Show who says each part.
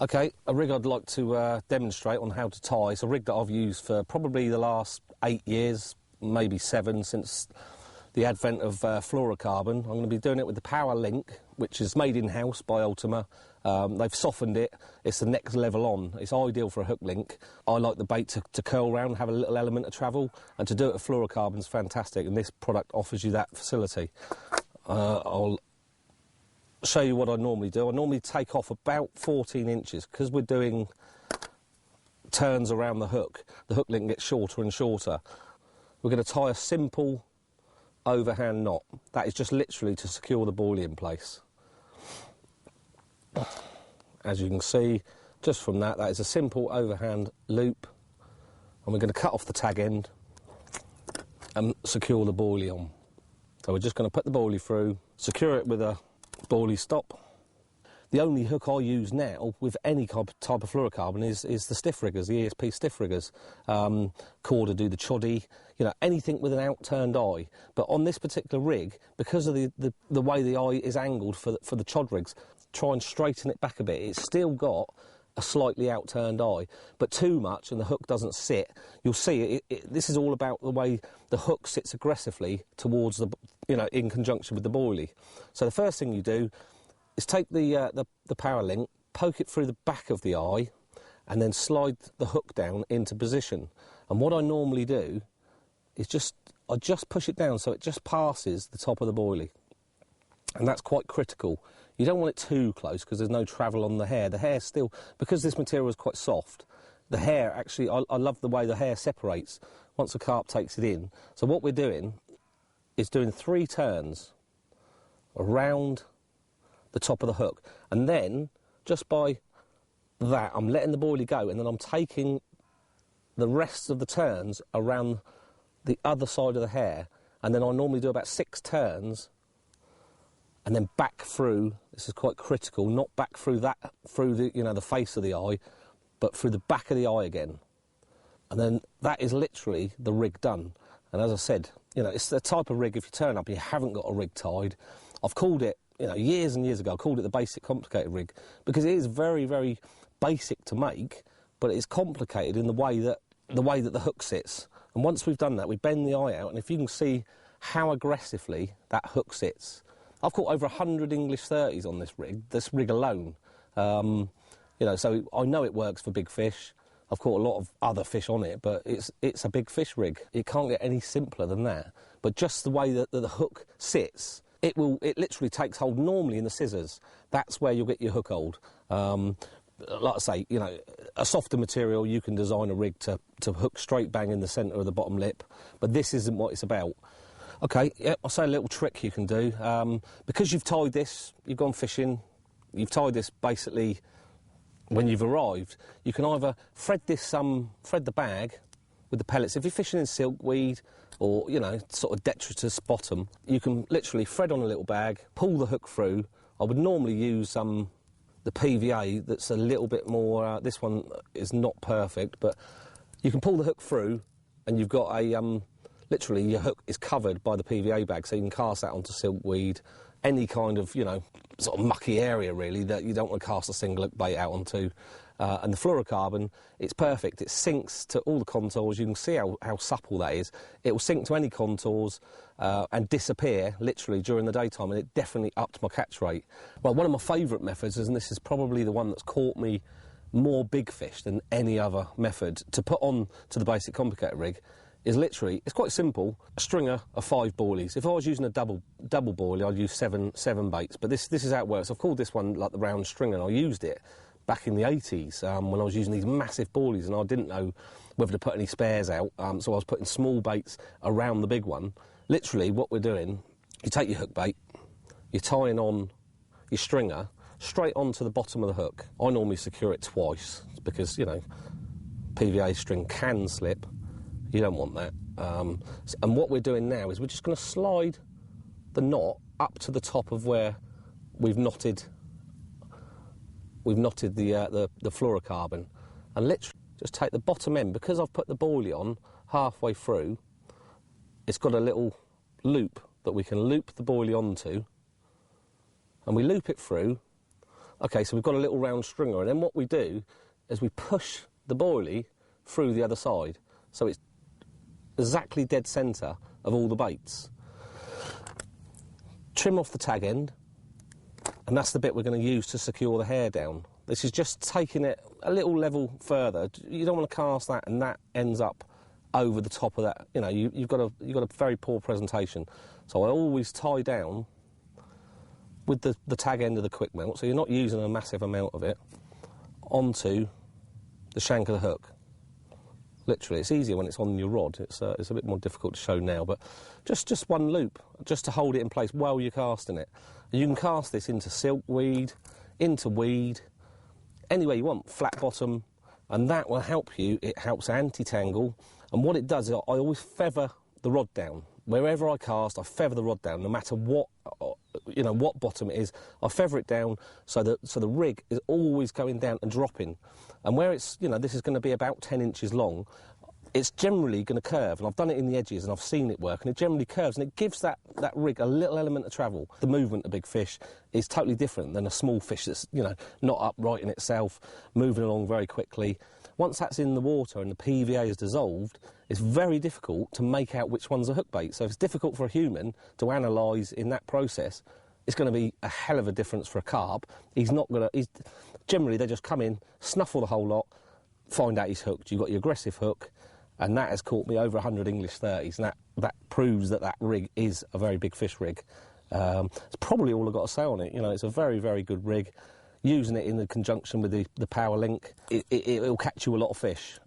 Speaker 1: Okay, a rig I'd like to demonstrate on how to tie. It's a rig that I've used for probably the last 8 years, maybe 7, since the advent of fluorocarbon. I'm going to be doing it with the Powerlink, which is made in-house by Ultima. They've softened it. It's the next level on. It's ideal for a hook link. I like the bait to curl round, have a little element of travel, and to do it with fluorocarbon is fantastic, and this product offers you that facility. I'll show you what I normally do. I normally take off about 14 inches because we're doing turns around the hook. The hook link gets shorter and shorter. We're going to tie a simple overhand knot. That is just literally to secure the buoy in place. As you can see, just from that is a simple overhand loop, and we're going to cut off the tag end and secure the buoy on. So we're just going to put the buoy through, secure it with a buoy stop. The only hook I use now with any type of fluorocarbon is the stiff riggers, the ESP stiff riggers. Corda do the choddy, you know, anything with an outturned eye. But on this particular rig, because of the way the eye is angled for the chod rigs, try and straighten it back a bit. It's still got a slightly outturned eye, but too much and the hook doesn't sit. You'll see this is all about the way the hook sits aggressively towards the, you know, in conjunction with the buoy. So the first thing you do is take the Powerlink, poke it through the back of the eye, and then slide the hook down into position. And what I normally do is I just push it down so it just passes the top of the buoy. And that's quite critical. You don't want it too close because there's no travel on the hair. The hair still, because this material is quite soft, the hair actually, I love the way the hair separates once the carp takes it in. So what we're doing is doing 3 turns around the top of the hook, and then just by that I'm letting the buoy go, and then I'm taking the rest of the turns around the other side of the hair, and then I normally do about 6 turns and then back through. This is quite critical, not back through the, you know, the face of the eye, but through the back of the eye again. And then that is literally the rig done. And as I said, you know, it's the type of rig, if you turn up and you haven't got a rig tied, I've called it, you know, years and years ago, I called it the basic complicated rig, because it is very, very basic to make, but it's complicated in the way that the hook sits. And once we've done that, we bend the eye out, and if you can see how aggressively that hook sits. I've caught over 100 English 30s on this rig alone. You know, so I know it works for big fish. I've caught a lot of other fish on it, but it's a big fish rig. It can't get any simpler than that. But just the way that the hook sits, it literally takes hold normally in the scissors. That's where you'll get your hook hold. Like I say, you know, a softer material, you can design a rig to hook straight bang in the centre of the bottom lip, but this isn't what it's about. Okay, yeah, I'll say a little trick you can do. Because you've tied this, you've gone fishing, you've tied this basically when you've arrived, you can either thread the bag with the pellets. If you're fishing in silkweed or, you know, sort of detritus bottom, you can literally thread on a little bag, pull the hook through. I would normally use the PVA that's a little bit more, this one is not perfect, but you can pull the hook through and you've got a, literally your hook is covered by the PVA bag, so you can cast that onto silkweed, any kind of, you know, sort of mucky area really that you don't want to cast a single hook bait out onto. And the fluorocarbon, it's perfect. It sinks to all the contours. You can see how supple that is. It will sink to any contours and disappear literally during the daytime, and it definitely upped my catch rate. Well, one of my favourite methods, and this is probably the one that's caught me more big fish than any other method to put on to the basic complicated rig, is literally, it's quite simple, a stringer of 5 boilies. If I was using a double boilie, I'd use seven baits, but this is how it works. I've called this one like the round stringer, and I used it back in the 80s when I was using these massive boilies, and I didn't know whether to put any spares out, so I was putting small baits around the big one. Literally what we're doing, you take your hook bait, you're tying on your stringer straight onto the bottom of the hook. I normally secure it twice because, you know, PVA string can slip. You don't want that. And what we're doing now is we're just going to slide the knot up to the top of where we've knotted the fluorocarbon, and literally just take the bottom end. Because I've put the boilie on halfway through, it's got a little loop that we can loop the boilie onto, and we loop it through. Okay, so we've got a little round stringer, and then what we do is we push the boilie through the other side, so it's exactly dead centre of all the baits. Trim off the tag end, and that's the bit we're going to use to secure the hair down. This is just taking it a little level further. You don't want to cast that and that ends up over the top of that. You know, you've got a very poor presentation. So I always tie down with the tag end of the quick melt, so you're not using a massive amount of it, onto the shank of the hook. Literally, it's easier when it's on your rod. It's a bit more difficult to show now, but just one loop, just to hold it in place while you're casting it. You can cast this into silkweed, into weed, anywhere you want, flat bottom, and that will help you. It helps anti-tangle, and what it does is I always feather the rod down. Wherever I cast, I feather the rod down, no matter what, you know, what bottom it is. I feather it down so the rig is always going down and dropping. And where it's, you know, this is going to be about 10 inches long, it's generally going to curve, and I've done it in the edges and I've seen it work, and it generally curves, and it gives that rig a little element of travel. The movement of big fish is totally different than a small fish that's, you know, not upright in itself, moving along very quickly. Once that's in the water and the PVA is dissolved, it's very difficult to make out which one's a hook bait. So if it's difficult for a human to analyse in that process, it's going to be a hell of a difference for a carp. Generally, they just come in, snuffle the whole lot, find out he's hooked. You've got your aggressive hook, and that has caught me over 100 English 30s, and that proves that rig is a very big fish rig. It's probably all I've got to say on it. You know, it's a very, very good rig. Using it in conjunction with the Powerlink, it'll catch you a lot of fish.